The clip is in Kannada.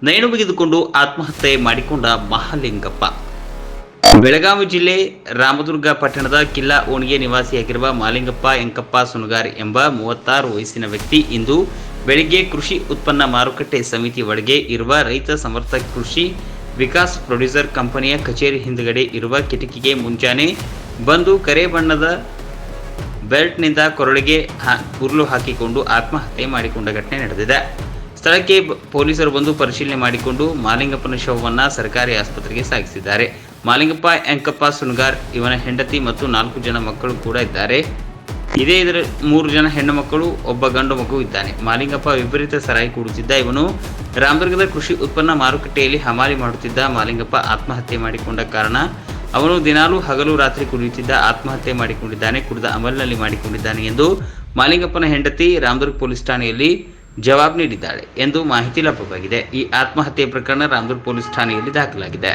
ನೇಣು ಬಿಗಿದುಕೊಂಡು ಆತ್ಮಹತ್ಯೆ ಮಾಡಿಕೊಂಡ ಮಹಾಲಿಂಗಪ್ಪ. ಬೆಳಗಾವಿ ಜಿಲ್ಲೆ ರಾಮದುರ್ಗ ಪಟ್ಟಣದ ಕಿಲ್ಲಾ ಓಣಿಗೆ ನಿವಾಸಿಯಾಗಿರುವ ಮಹಾಲಿಂಗಪ್ಪ ಎಂಕಪ್ಪ ಸುನಗಾರ್ ಎಂಬ 36 ವಯಸ್ಸಿನ ವ್ಯಕ್ತಿ ಇಂದು ಬೆಳಗ್ಗೆ ಕೃಷಿ ಉತ್ಪನ್ನ ಮಾರುಕಟ್ಟೆ ಸಮಿತಿ ಒಳಗೆ ಇರುವ ರೈತ ಸಮರ್ಥ ಕೃಷಿ ವಿಕಾಸ್ ಪ್ರೊಡ್ಯೂಸರ್ ಕಂಪನಿಯ ಕಚೇರಿ ಹಿಂದುಗಡೆ ಇರುವ ಕಿಟಕಿಗೆ ಮುಂಜಾನೆ ಬಂದು ಕರೆ ಬಣ್ಣದ ಬೆಲ್ಟ್ನಿಂದ ಕೊರಳಿಗೆ ಉರುಳು ಹಾಕಿಕೊಂಡು ಆತ್ಮಹತ್ಯೆ ಮಾಡಿಕೊಂಡ ಘಟನೆ ನಡೆದಿದೆ. ಸ್ಥಳಕ್ಕೆ ಪೊಲೀಸರು ಬಂದು ಪರಿಶೀಲನೆ ಮಾಡಿಕೊಂಡು ಮಹಾಲಿಂಗಪ್ಪನ ಶವವನ್ನು ಸರ್ಕಾರಿ ಆಸ್ಪತ್ರೆಗೆ ಸಾಗಿಸಿದ್ದಾರೆ. ಮಹಾಲಿಂಗಪ್ಪ ಎಂಕಪ್ಪ ಸುನಗಾರ್ ಇವನ ಹೆಂಡತಿ ಮತ್ತು 4 ಜನ ಮಕ್ಕಳು ಕೂಡ ಇದ್ದಾರೆ. ಇದರ 3 ಜನ ಹೆಣ್ಣು ಮಕ್ಕಳು, ಒಬ್ಬ ಗಂಡು ಮಗು ಇದ್ದಾನೆ. ಮಹಾಲಿಂಗಪ್ಪ ವಿಪರೀತ ಸರಾಯಿ ಕೂಡುತ್ತಿದ್ದ. ಇವನು ರಾಮದುರ್ಗದ ಕೃಷಿ ಉತ್ಪನ್ನ ಮಾರುಕಟ್ಟೆಯಲ್ಲಿ ಹಮಾಲಿ ಮಾಡುತ್ತಿದ್ದ. ಮಹಾಲಿಂಗಪ್ಪ ಆತ್ಮಹತ್ಯೆ ಮಾಡಿಕೊಂಡ ಕಾರಣ ಅವನು ದಿನಾಲೂ ಹಗಲು ರಾತ್ರಿ ಕುಡಿಯುತ್ತಿದ್ದ. ಆತ್ಮಹತ್ಯೆ ಮಾಡಿಕೊಂಡಿದ್ದಾನೆ, ಕುಡಿದ ಅಮಲಿನಲ್ಲಿ ಮಾಡಿಕೊಂಡಿದ್ದಾನೆ ಎಂದು ಮಹಾಲಿಂಗಪ್ಪನ ಹೆಂಡತಿ ರಾಮದುರ್ಗ ಪೊಲೀಸ್ ಠಾಣೆಯಲ್ಲಿ ಜವಾಬು ನೀಡಿದ್ದಾಳೆ ಎಂದು ಮಾಹಿತಿ ಲಭ್ಯವಾಗಿದೆ. ಈ ಆತ್ಮಹತ್ಯೆ ಪ್ರಕರಣ ರಾಮದುರ್ಗ ಪೊಲೀಸ್ ಠಾಣೆಯಲ್ಲಿ ದಾಖಲಾಗಿದೆ.